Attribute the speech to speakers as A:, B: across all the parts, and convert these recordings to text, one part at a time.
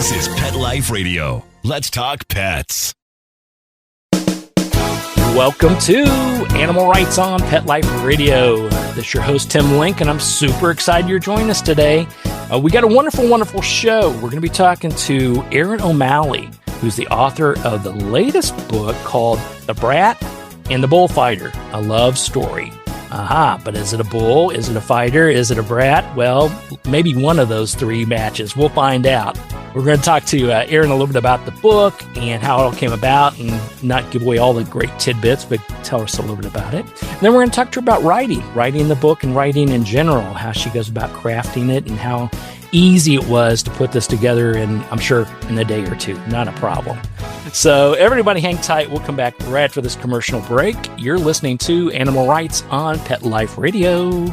A: This is Pet Life Radio. Let's talk pets.
B: Welcome to Animal Rights on Pet Life Radio. This is your host, Tim Link, and I'm super excited you're joining us today. We got a wonderful, wonderful show. We're going to be talking to Erin O'Malley, who's the author of the latest book called The Brat and the Bullfighter, a love story. But is it a bull? Is it a fighter? Is it a brat? Well, maybe one of those three matches. We'll find out. We're going to talk to Erin a little bit about the book and how it all came about, and not give away all the great tidbits, but tell us a little bit about it. And then we're going to talk to her about writing the book and writing in general, how she goes about crafting it and how easy it was to put this together in, I'm sure, in a day or two. Not a problem. So everybody hang tight. We'll come back right after this commercial break. You're listening to Animal Rights on Pet Life Radio.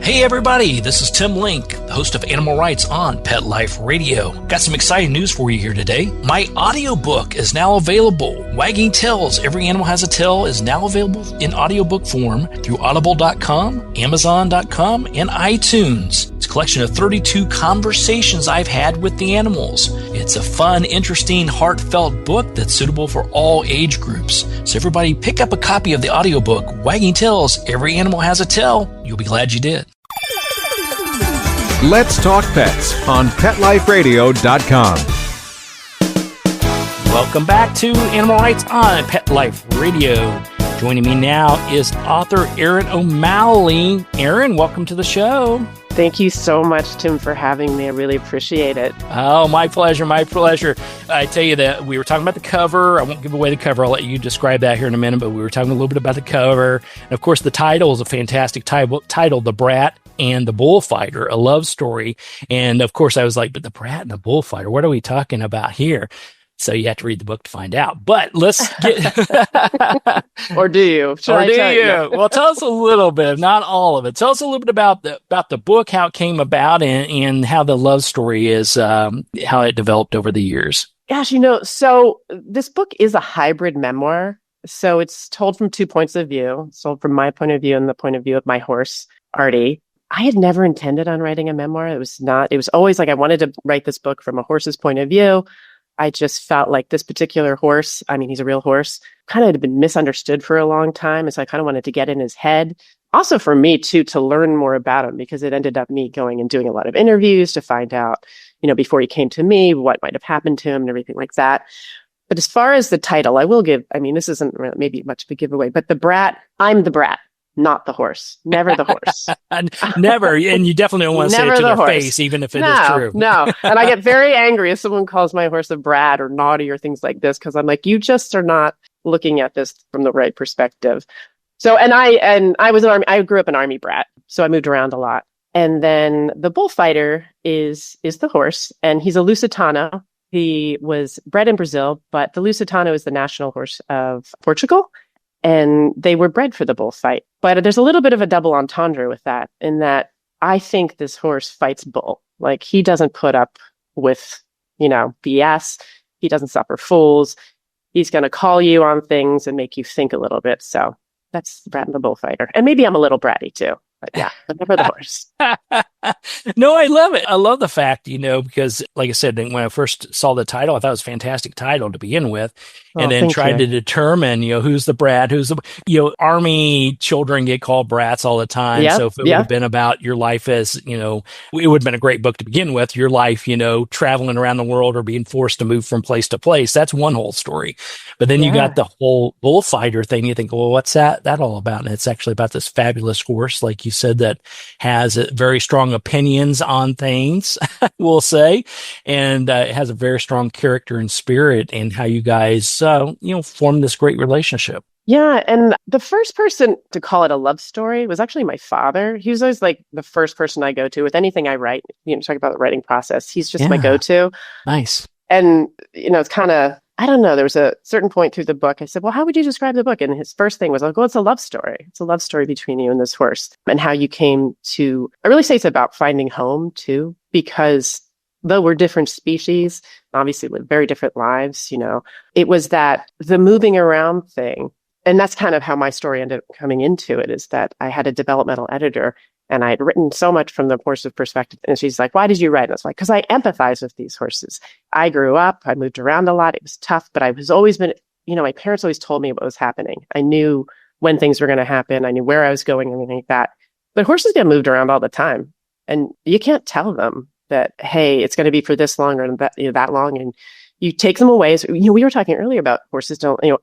B: Hey everybody, this is Tim Link, the host of Animal Rights on Pet Life Radio. Got some exciting news for you here today. My audiobook is now available. Wagging Tails, Every Animal Has a Tail is now available in audiobook form through audible.com, amazon.com, and iTunes. It's a collection of 32 conversations I've had with the animals. It's a fun, interesting, heartfelt book that's suitable for all age groups. So everybody pick up a copy of the audiobook, Wagging Tails, Every Animal Has a Tail. You'll be glad you did.
C: Let's Talk Pets on PetLifeRadio.com.
B: Welcome back to Animal Rights on Pet Life Radio. Joining me now is author Erin O'Malley. Erin, welcome to the show.
D: Thank you so much, Tim, for having me. I really appreciate it.
B: Oh, my pleasure, my pleasure. I tell you that we were talking about the cover. I won't give away the cover. I'll let you describe that here in a minute, but we were talking a little bit about the cover. And of course, the title is a fantastic title, The Brat and the Bullfighter, a love story. And of course, I was like, but the Brat and the Bullfighter, what are we talking about here? So you have to read the book to find out. But let's get...
D: Or do you?
B: Well, tell us a little bit, not all of it. Tell us a little bit about the book, how it came about, and how the love story is, how it developed over the years.
D: Gosh, so this book is a hybrid memoir. So it's told from two points of view. It's told from my point of view and the point of view of my horse, Artie. I had never intended on writing a memoir. It was always like I wanted to write this book from a horse's point of view. I just felt like this particular horse, I mean, he's a real horse, kind of had been misunderstood for a long time. And so I kind of wanted to get in his head. Also for me, too, to learn more about him, because it ended up me going and doing a lot of interviews to find out, before he came to me, what might have happened to him and everything like that. But as far as the title, I will give, this isn't maybe much of a giveaway, but the Brat, I'm the Brat. Not the horse. Never the horse.
B: Never. And you definitely don't want to say it to their face, even if it is true.
D: No. And I get very angry if someone calls my horse a brat or naughty or things like this, because I'm like, you just are not looking at this from the right perspective. So, I grew up an army brat, so I moved around a lot. And then the Bullfighter is the horse, and he's a Lusitano. He was bred in Brazil, but the Lusitano is the national horse of Portugal. And they were bred for the bullfight. But there's a little bit of a double entendre with that, in that I think this horse fights bull. Like, he doesn't put up with, BS. He doesn't suffer fools. He's going to call you on things and make you think a little bit. So that's Brat and the Bullfighter. And maybe I'm a little bratty too. But yeah, but never the horse.
B: No, I love it. I love the fact, because like I said, when I first saw the title, I thought it was a fantastic title to begin with. And then tried to determine, who's the brat, who's the, army children get called brats all the time. Yep, so if it would have been about your life as, it would have been a great book to begin with. Your life, traveling around the world or being forced to move from place to place. That's one whole story. But then you got the whole bullfighter thing. You think, well, what's that all about? And it's actually about this fabulous horse, like you said, that has very strong opinions on things, we'll say, and it has a very strong character and spirit, and how you guys, formed this great relationship.
D: Yeah. And the first person to call it a love story was actually my father. He was always like the first person I go to with anything I write, talk about the writing process. He's just my go-to.
B: Nice.
D: And, it's kind of, I don't know, there was a certain point through the book. I said, well, how would you describe the book? And his first thing was, like, well, it's a love story. It's a love story between you and this horse, and how you came to, I really say it's about finding home too, because though we're different species, obviously live very different lives, it was that the moving around thing. And that's kind of how my story ended up coming into it, is that I had a developmental editor, And I had written so much from the horse's perspective. And she's like, why did you write? And I was like, because I empathize with these horses. I grew up, I moved around a lot. It was tough, but I was always been, my parents always told me what was happening. I knew when things were going to happen. I knew where I was going and everything like that. But horses get moved around all the time. And you can't tell them that, hey, it's going to be for this long or that long. And you take them away. So, we were talking earlier about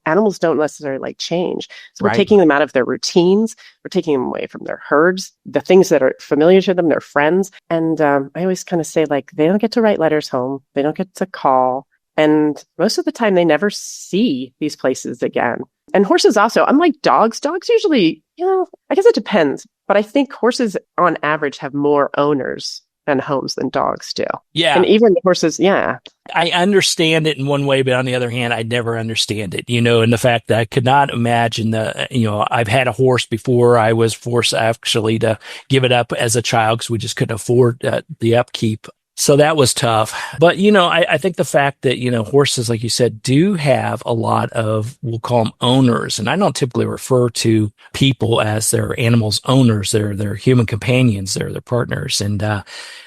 D: animals don't necessarily like change. So we're taking them out of their routines. We're taking them away from their herds, the things that are familiar to them, their friends. And I always kind of say, like, they don't get to write letters home. They don't get to call. And most of the time, they never see these places again. And horses also, unlike dogs usually, I guess it depends. But I think horses on average have more owners and homes than dogs do.
B: Yeah.
D: And even horses, yeah.
B: I understand it in one way, but on the other hand, I'd never understand it, and the fact that I could not imagine I've had a horse before. I was forced actually to give it up as a child because we just couldn't afford the upkeep. So that was tough. But, I think the fact that, horses, like you said, do have a lot of, we'll call them owners. And I don't typically refer to people as their animals' owners. They're their human companions. They're their partners. And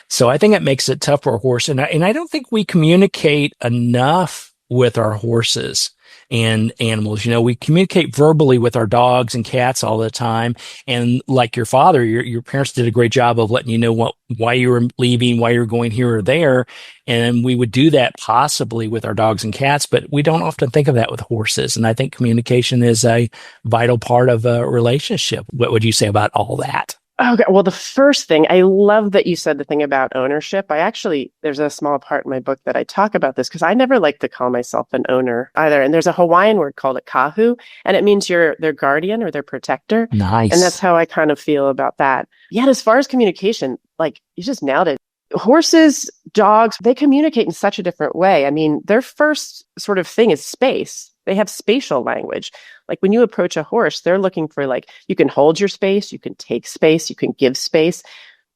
B: so I think it makes it tough for a horse. And I don't think we communicate enough with our horses and animals. We communicate verbally with our dogs and cats all the time. And like your father, your parents did a great job of letting you know why you were leaving, why you're going here or there. And we would do that possibly with our dogs and cats, but we don't often think of that with horses. And I think communication is a vital part of a relationship. What would you say about all that?
D: Okay. Well, the first thing, I love that you said the thing about ownership. There's a small part in my book that I talk about this because I never like to call myself an owner either. And there's a Hawaiian word called a kahu, and it means you're their guardian or their protector.
B: Nice.
D: And that's how I kind of feel about that. Yeah. As far as communication, like you just nailed it. Horses, dogs, they communicate in such a different way. I mean, their first sort of thing is space. They have spatial language. Like when you approach a horse, they're looking for you can hold your space, you can take space, you can give space.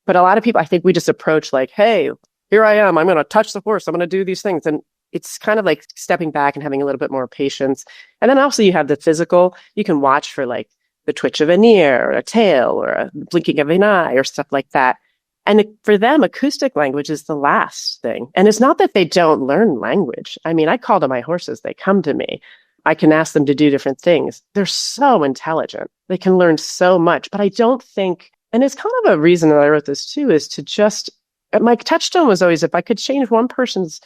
D: But a lot of people, I think we just approach like, hey, here I am. I'm going to touch the horse. I'm going to do these things. And it's kind of like stepping back and having a little bit more patience. And then also you have the physical. You can watch for the twitch of an ear or a tail or a blinking of an eye or stuff like that. And for them, acoustic language is the last thing. And it's not that they don't learn language. I mean, I call to my horses, they come to me. I can ask them to do different things. They're so intelligent. They can learn so much. But I don't think, and it's kind of a reason that I wrote this too, is to just, my touchstone was always if I could change one person's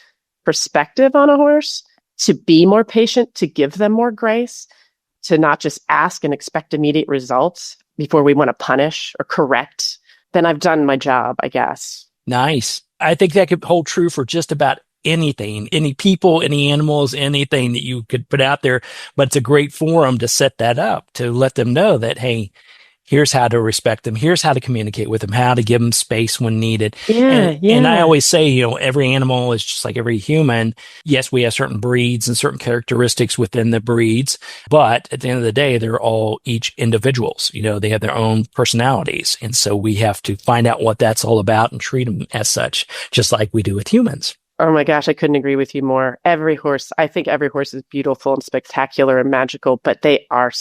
D: perspective on a horse, to be more patient, to give them more grace, to not just ask and expect immediate results before we want to punish or correct, then I've done my job, I guess.
B: Nice. I think that could hold true for just about anything, any people, any animals, anything that you could put out there. But it's a great forum to set that up, to let them know that, hey, here's how to respect them. Here's how to communicate with them, how to give them space when needed. And I always say, every animal is just like every human. Yes, we have certain breeds and certain characteristics within the breeds, but at the end of the day, they're all each individuals. They have their own personalities. And so we have to find out what that's all about and treat them as such, just like we do with humans.
D: Oh my gosh, I couldn't agree with you more. I think every horse is beautiful and spectacular and magical, but they are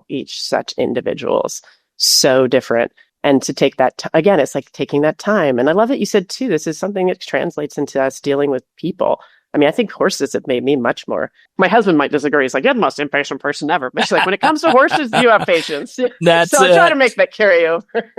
D: each such individuals. So different. And to take that, again, it's like taking that time. And I love that you said too, this is something that translates into us dealing with people. I mean, I think horses have made me much more. My husband might disagree. He's like, you're the most impatient person ever. But he's like, when it comes to horses, you have patience. So I try to make that carry over.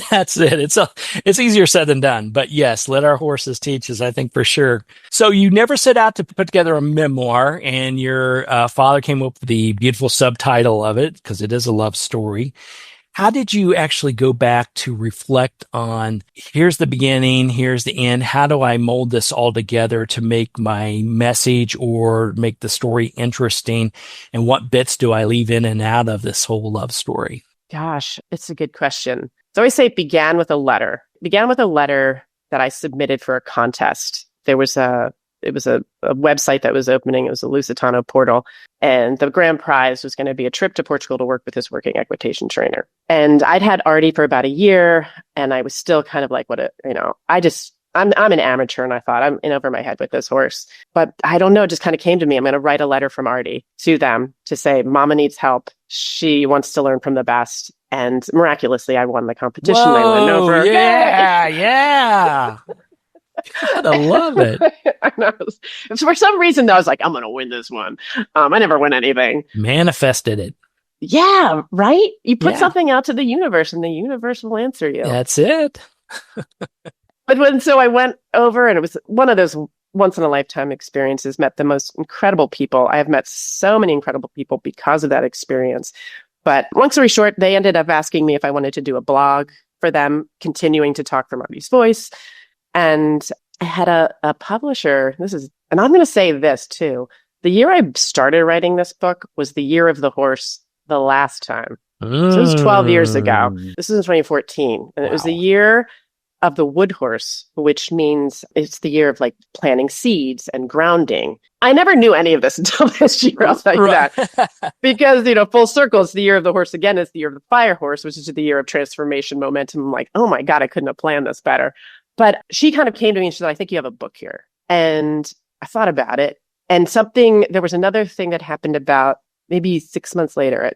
B: That's it. It's easier said than done. But yes, let our horses teach us, I think, for sure. So you never set out to put together a memoir, and your father came up with the beautiful subtitle of it because it is a love story. How did you actually go back to reflect on, here's the beginning, here's the end, how do I mold this all together to make my message or make the story interesting, and what bits do I leave in and out of this whole love story?
D: Gosh, it's a good question. So I always say it began with a letter. It began with a letter that I submitted for a contest. It was a website that was opening. It was a Lusitano portal. And the grand prize was going to be a trip to Portugal to work with his working equitation trainer. And I'd had Artie for about a year, and I was still kind of like, I'm an amateur, and I thought I'm in over my head with this horse. But I don't know, it just kind of came to me. I'm going to write a letter from Artie to them to say, Mama needs help. She wants to learn from the best. And miraculously, I won the competition. I went over.
B: Yeah. I love it.
D: I know. For some reason, though, I was like, I'm going to win this one. I never win anything.
B: Manifested it.
D: Yeah, right? You put something out to the universe and the universe will answer you.
B: That's it.
D: So I went over, and it was one of those once in a lifetime experiences, met the most incredible people. I have met so many incredible people because of that experience. But long story short, they ended up asking me if I wanted to do a blog for them, continuing to talk from Artie's voice. And I had a publisher. And I'm going to say this too. The year I started writing this book was the year of the horse the last time. So it was 12 years ago. This is in 2014. And it was the year of the wood horse, which means it's the year of like planting seeds and grounding. I never knew any of this until this year, I'll tell you that. Because, full circle, it's the year of the horse again. It's the year of the fire horse, which is the year of transformation, momentum. I'm like, oh my God, I couldn't have planned this better. But she kind of came to me and she said, I think you have a book here. And I thought about it. And there was another thing that happened about maybe 6 months later.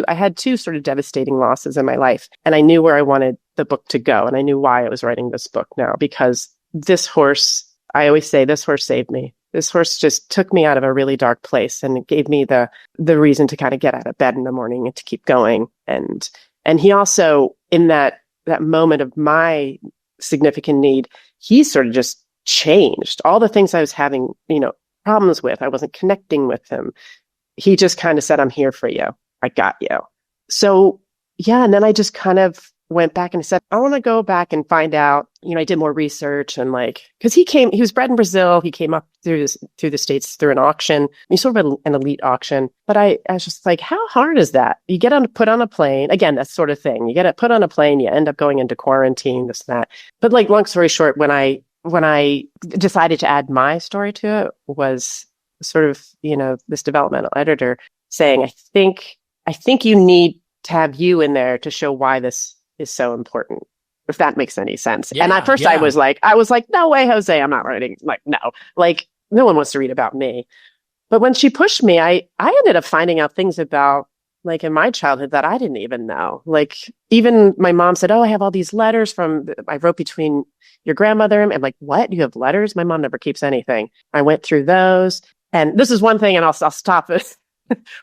D: I had two sort of devastating losses in my life. And I knew where I wanted the book to go. And I knew why I was writing this book now, because this horse, I always say, this horse saved me. This horse just took me out of a really dark place and it gave me the reason to kind of get out of bed in the morning and to keep going. And he also, in that moment of my significant need, he sort of just changed all the things I was having, problems with. I wasn't connecting with him. He just kind of said, I'm here for you. I got you. So yeah. And then I just kind of went back and said, I want to go back and find out, I did more research and because he was bred in Brazil. He came up through the States through an auction. He's sort of an elite auction. But I was just like, how hard is that? You get put on a plane. Again, that sort of thing. You get put on a plane, you end up going into quarantine, this and that. But long story short, when I decided to add my story to it was sort of, this developmental editor saying, I think you need to have you in there to show why this is so important, if that makes any sense. And at first I was like, no way, Jose, I'm not writing. No one wants to read about me. But when she pushed me, I ended up finding out things about in my childhood that I didn't even know. Even my mom said, oh, I have all these letters I wrote between your grandmother. And I'm like, what? You have letters? My mom never keeps anything. I went through those. And this is one thing, and I'll stop it.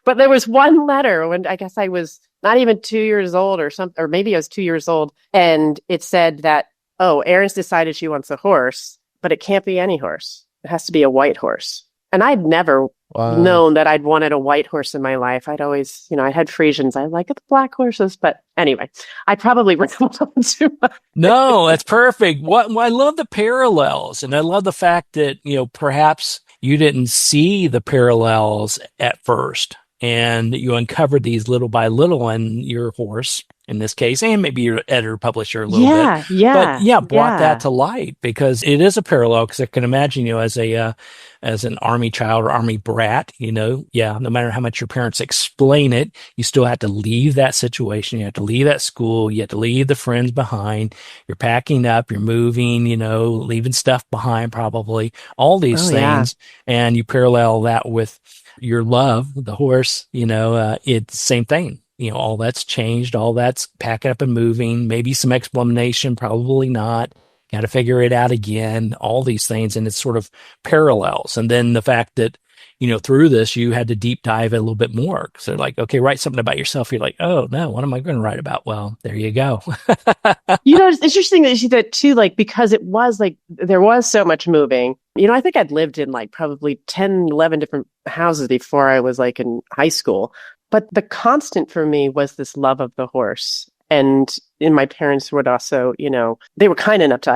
D: But there was one letter when I guess I was not even 2 years old or something, or maybe I was 2 years old. And it said that, oh, Erin's decided she wants a horse, but it can't be any horse. It has to be a white horse. And I'd never known that I'd wanted a white horse in my life. I'd always, I had Friesians. I like the black horses. But anyway, I probably rambled on too much.
B: No, that's perfect. I love the parallels. And I love the fact that, perhaps you didn't see the parallels at first. And you uncovered these little by little, and your horse, in this case, and maybe your editor, publisher a little bit. But brought that to light, because it is a parallel. Because I can imagine, as an Army child or Army brat, no matter how much your parents explain it, you still have to leave that situation. You have to leave that school. You have to leave the friends behind. You're packing up. You're moving. Leaving stuff behind, probably all these things, and you parallel that with your love, the horse. It's the same thing. All that's changed, all that's packing up and moving, maybe some explanation, probably not. Got to figure it out again, all these things. And it's sort of parallels. And then the fact that, through this, you had to deep dive a little bit more. So they're like, okay, write something about yourself. You're like, oh no, what am I going to write about? Well, there you go.
D: It's interesting that you see that too, because it was there was so much moving. I think I'd lived in probably 10, 11 different houses before I was in high school. But the constant for me was this love of the horse. And my parents would also, they were kind enough to,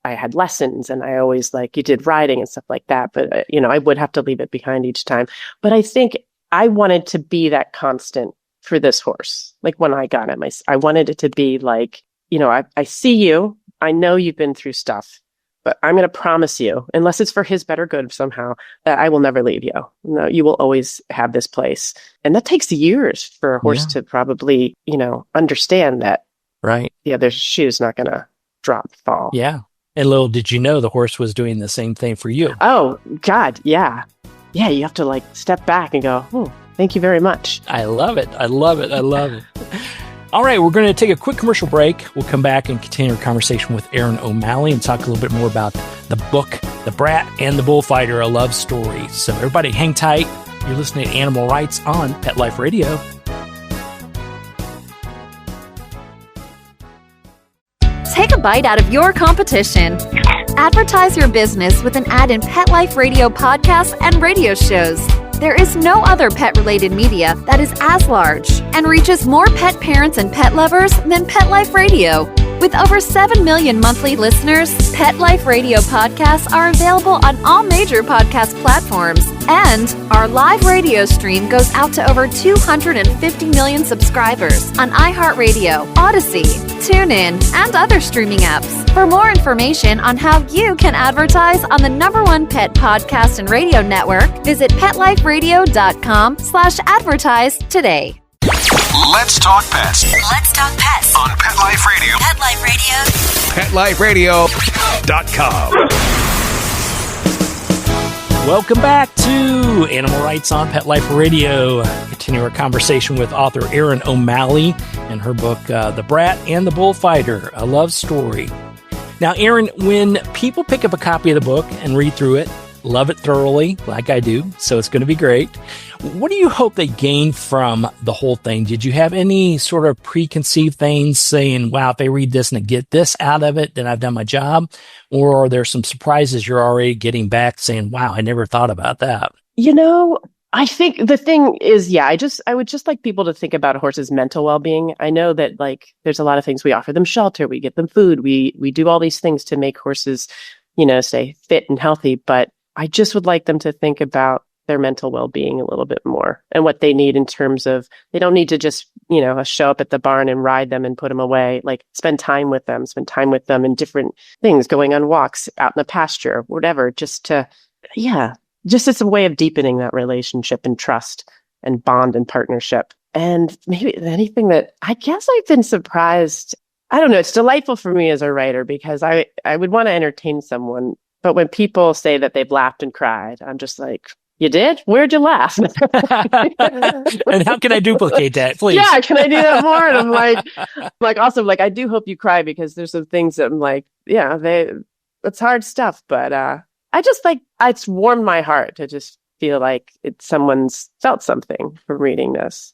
D: I had lessons and I always you did riding and stuff like that. But, I would have to leave it behind each time. But I think I wanted to be that constant for this horse. When I got him, I wanted it to be I see you. I know you've been through stuff. But I'm going to promise you, unless it's for his better good somehow, that I will never leave you. No, you will always have this place. And that takes years for a horse to probably, understand that.
B: Right.
D: Yeah, their shoe's not going to fall.
B: Yeah. And little did you know the horse was doing the same thing for you.
D: Oh, God. Yeah. Yeah, you have to step back and go, oh, thank you very much.
B: I love it. I love it. I love it. All right, we're going to take a quick commercial break. We'll come back and continue our conversation with Erin O'Malley and talk a little bit more about the book, The Brat and the Bullfighter, A Love Story. So everybody hang tight. You're listening to Animal Rights on Pet Life Radio.
E: Take a bite out of your competition. Advertise your business with an ad in Pet Life Radio podcasts and radio shows. There is no other pet-related media that is as large and reaches more pet parents and pet lovers than Pet Life Radio. With over 7 million monthly listeners, Pet Life Radio podcasts are available on all major podcast platforms. And our live radio stream goes out to over 250 million subscribers on iHeartRadio, Odyssey, TuneIn, and other streaming apps. For more information on how you can advertise on the #1 pet podcast and radio network, visit PetLifeRadio.com/advertise today.
A: Let's talk pets
F: Let's talk pets
A: on Pet Life Radio.
F: Pet Life Radio.
A: PetLifeRadio.com.
B: Welcome back to Animal Rights on Pet Life Radio. Continue our conversation with author Erin O'Malley and her book, The Brat and the Bullfighter, A Love Story. Now, Erin, when people pick up a copy of the book and read through it, love it thoroughly, like I do, so it's going to be great. What do you hope they gain from the whole thing? Did you have any sort of preconceived things saying, wow, if they read this and they get this out of it, then I've done my job? Or are there some surprises you're already getting back saying, wow, I never thought about that?
D: You know, I think the thing is, I would just like people to think about a horse's mental well-being. I know that like there's a lot of things. We offer them shelter, we get them food, we do all these things to make horses, stay fit and healthy. But I just would like them to think about their mental well-being a little bit more and what they need in terms of, they don't need to just, show up at the barn and ride them and put them away. Like spend time with them in different things, going on walks out in the pasture, whatever, just as a way of deepening that relationship and trust and bond and partnership. And maybe anything that I guess I've been surprised. I don't know. It's delightful for me as a writer because I would want to entertain someone. But when people say that they've laughed and cried, I'm just like, you did? Where'd you laugh?
B: And how can I duplicate that, please?
D: Yeah, can I do that more? And I'm like, also, like, I do hope you cry because there's some things that I'm like, it's hard stuff. But I just it's warmed my heart to just feel like someone's felt something from reading this.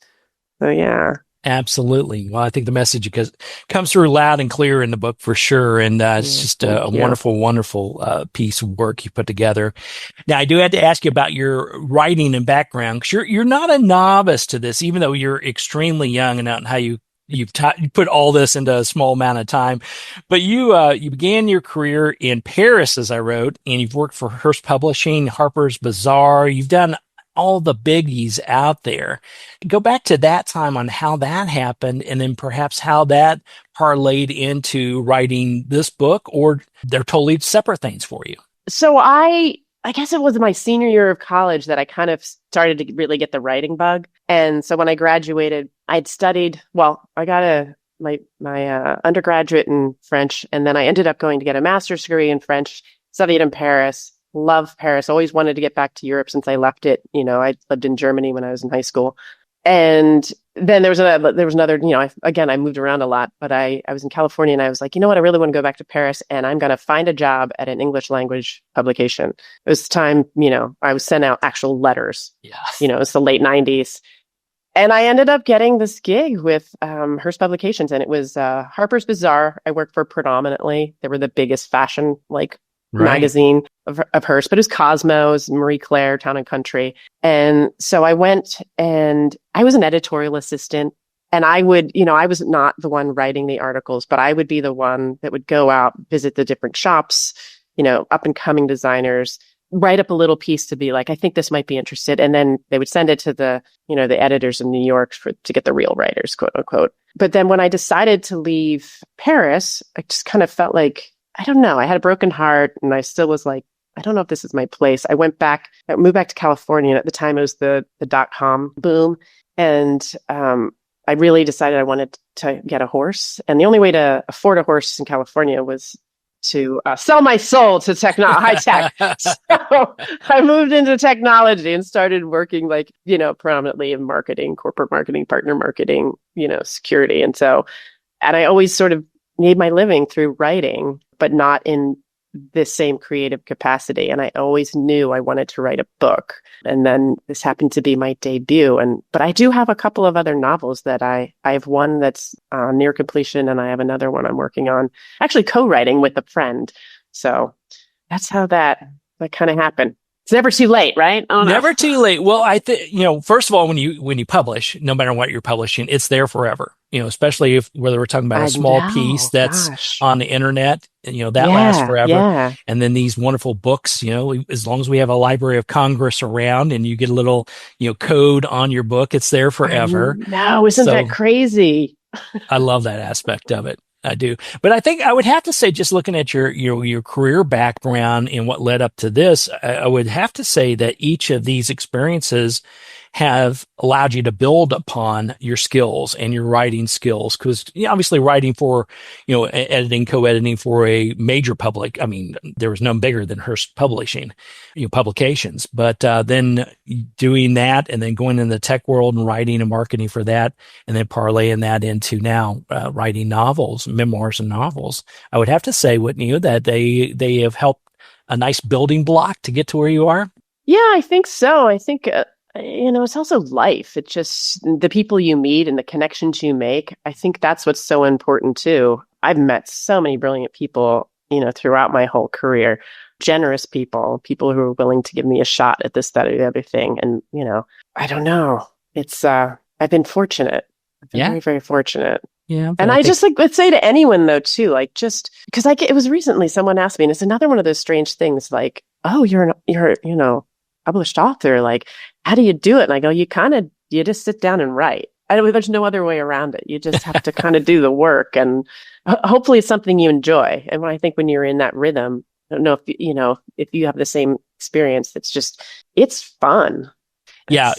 D: So, yeah.
B: Absolutely. Well, I think the message comes through loud and clear in the book for sure. And it's just a wonderful, wonderful piece of work you put together. Now, I do have to ask you about your writing and background because you're not a novice to this, even though you're extremely young and how you put all this into a small amount of time. But you began your career in Paris, as I wrote, and you've worked for Hearst Publishing, Harper's Bazaar. You've done all the biggies out there. Go back to that time on how that happened and then perhaps how that parlayed into writing this book, or they're totally separate things for you. So
D: I guess it was my senior year of college that I kind of started to really get the writing bug. And so when I graduated, I'd studied, I got my undergraduate in French, and then I ended up going to get a master's degree in French, studied in Paris. Love Paris. Always wanted to get back to Europe since I left it. I lived in Germany when I was in high school. And then there was another, I moved around a lot, but I was in California and I was like, you know what? I really want to go back to Paris and I'm going to find a job at an English language publication. It was time, I was sent out actual letters.
B: Yeah.
D: It's the late 90s. And I ended up getting this gig with Hearst Publications, and it was Harper's Bazaar. I worked for predominantly. They were the biggest fashion magazine of Hearst, but it was Cosmos, Marie Claire, Town and Country. And so I went and I was an editorial assistant, and I would, I was not the one writing the articles, but I would be the one that would go out, visit the different shops, up and coming designers, write up a little piece to be like, I think this might be interested. And then they would send it to the editors in New York to get the real writers, quote unquote. But then when I decided to leave Paris, I just kind of felt like, I don't know. I had a broken heart and I still was like, I don't know if this is my place. I moved back to California. And at the time it was the .com boom. And I really decided I wanted to get a horse. And the only way to afford a horse in California was to sell my soul to high tech. So I moved into technology and started working prominently in marketing, corporate marketing, partner marketing, security. And I always sort of made my living through writing, but not in this same creative capacity. And I always knew I wanted to write a book. And then this happened to be my debut. But I do have a couple of other novels that I have one that's near completion, and I have another one I'm working on, actually co-writing with a friend. So that's how that kind of happened. It's never too late, right? Oh, no.
B: Never too late. Well, I think, first of all, when you publish, no matter what you're publishing, it's there forever. Especially whether we're talking about a small piece that's on the internet, that lasts forever. Yeah. And then these wonderful books, as long as we have a Library of Congress around and you get a little, code on your book, it's there forever.
D: No, isn't that crazy?
B: I love that aspect of it. I do. But I think I would have to say, just looking at your career background and what led up to this, I would have to say that each of these experiences have allowed you to build upon your skills and your writing skills. Because obviously writing for, editing, co-editing for a major public, I mean, there was none bigger than Hearst Publishing, publications. But then doing that and then going in the tech world and writing and marketing for that, and then parlaying that into now writing novels, memoirs and novels, I would have to say, wouldn't you, that they have helped a nice building block to get to where you are?
D: Yeah, I think so. I think it's also life. It's just the people you meet and the connections you make. I think that's what's so important too. I've met so many brilliant people, throughout my whole career, generous people who are willing to give me a shot at this, that, or the other thing. And, I don't know. It's, I've been fortunate. I've been very, very fortunate.
B: Yeah.
D: And I just would say to anyone though, too, just because it was recently someone asked me, and it's another one of those strange things oh, you're published author, how do you do it? And I go, you just sit down and write. There's no other way around it. You just have to kind of do the work, and hopefully it's something you enjoy. And I think when you're in that rhythm, I don't know if you have the same experience, it's fun.
B: Yeah,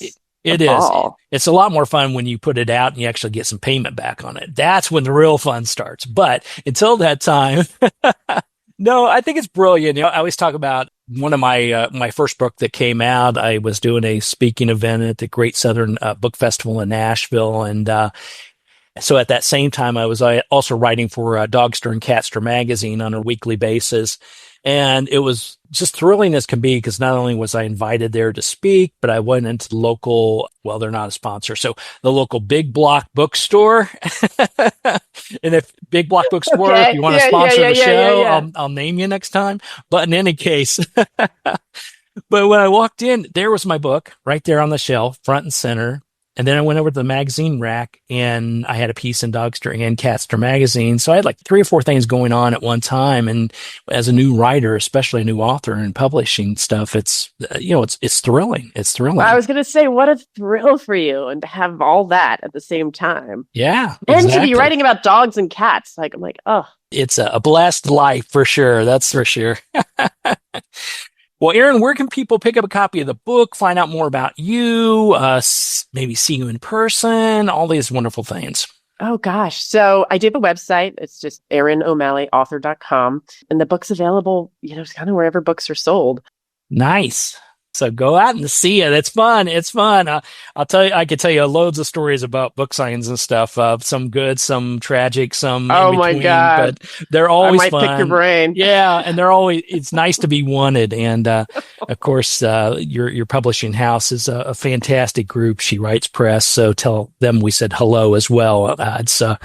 B: it is. It's a lot more fun when you put it out and you actually get some payment back on it. That's when the real fun starts. But until that time, no, I think it's brilliant. I always talk about one of my first book that came out. I was doing a speaking event at the Great Southern Book Festival in Nashville. And so at that same time, I was also writing for Dogster and Catster magazine on a weekly basis. And it was just thrilling as can be, because not only was I invited there to speak, but I went into the local, well, they're not a sponsor, so the local Big Block bookstore. And if Big Block bookstore, if you want to sponsor the show, I'll name you next time. But in any case, but when I walked in, there was my book right there on the shelf, front and center. And then I went over to the magazine rack and I had a piece in Dogster and Catster magazine. So I had 3 or 4 things going on at one time. And as a new writer, especially a new author and publishing stuff, it's thrilling. It's thrilling.
D: I was going to say, what a thrill for you, and to have all that at the same time.
B: Yeah.
D: And to be writing about dogs and cats. I'm like, oh.
B: It's a blessed life for sure. That's for sure. Well, Erin, where can people pick up a copy of the book, find out more about you, maybe see you in person, all these wonderful things?
D: Oh, gosh. So I do have a website. It's just ErinO'MalleyAuthor.com. And the book's available, kind of wherever books are sold.
B: Nice. So go out and see it. It's fun. It's fun. I could tell you loads of stories about book signs and stuff. Some good, some tragic, some in between,
D: my God.
B: But they're always fun.
D: I might pick your brain.
B: Yeah. And it's nice to be wanted. And, of course, your publishing house is a fantastic group. She Writes Press. So tell them we said hello as well. It's a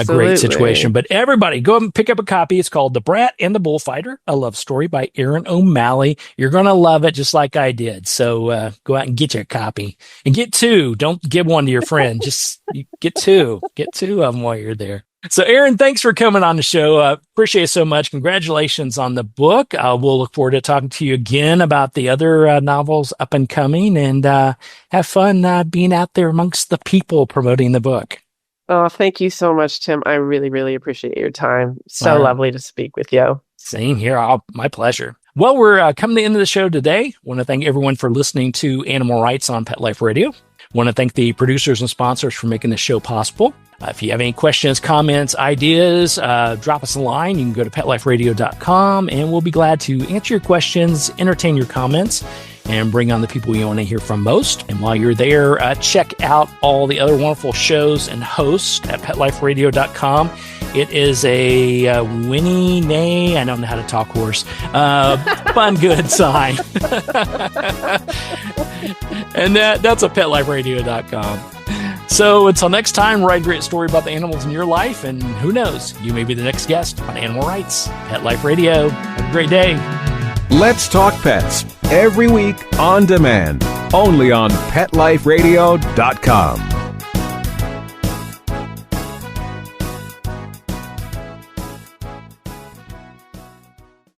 B: great situation. But everybody go and pick up a copy. It's called The Brat and the Bullfighter, a love story by Erin O'Malley. You're going to love it, just like I did. So go out and get your copy, and get 2. Don't give one to your friend. Just get 2. Get 2 of them while you're there. So Erin, thanks for coming on the show. Appreciate it so much. Congratulations on the book. We'll look forward to talking to you again about the other novels up and coming, and have fun being out there amongst the people promoting the book.
D: Oh, thank you so much, Tim. I really, really appreciate your time. So lovely to speak with you.
B: Same here. My pleasure. Well, we're coming to the end of the show today. I want to thank everyone for listening to Animal Rights on Pet Life Radio. Want to thank the producers and sponsors for making this show possible. If you have any questions, comments, ideas, drop us a line. You can go to PetLifeRadio.com, and we'll be glad to answer your questions, entertain your comments, and bring on the people you want to hear from most. And while you're there, check out all the other wonderful shows and hosts at PetLifeRadio.com. It is a Winnie, nay, I don't know how to talk horse, fun, good sign. And that's at PetLifeRadio.com. So until next time, write a great story about the animals in your life, and who knows, you may be the next guest on Animal Rights, Pet Life Radio. Have a great day.
C: Let's Talk Pets, every week on demand, only on PetLifeRadio.com.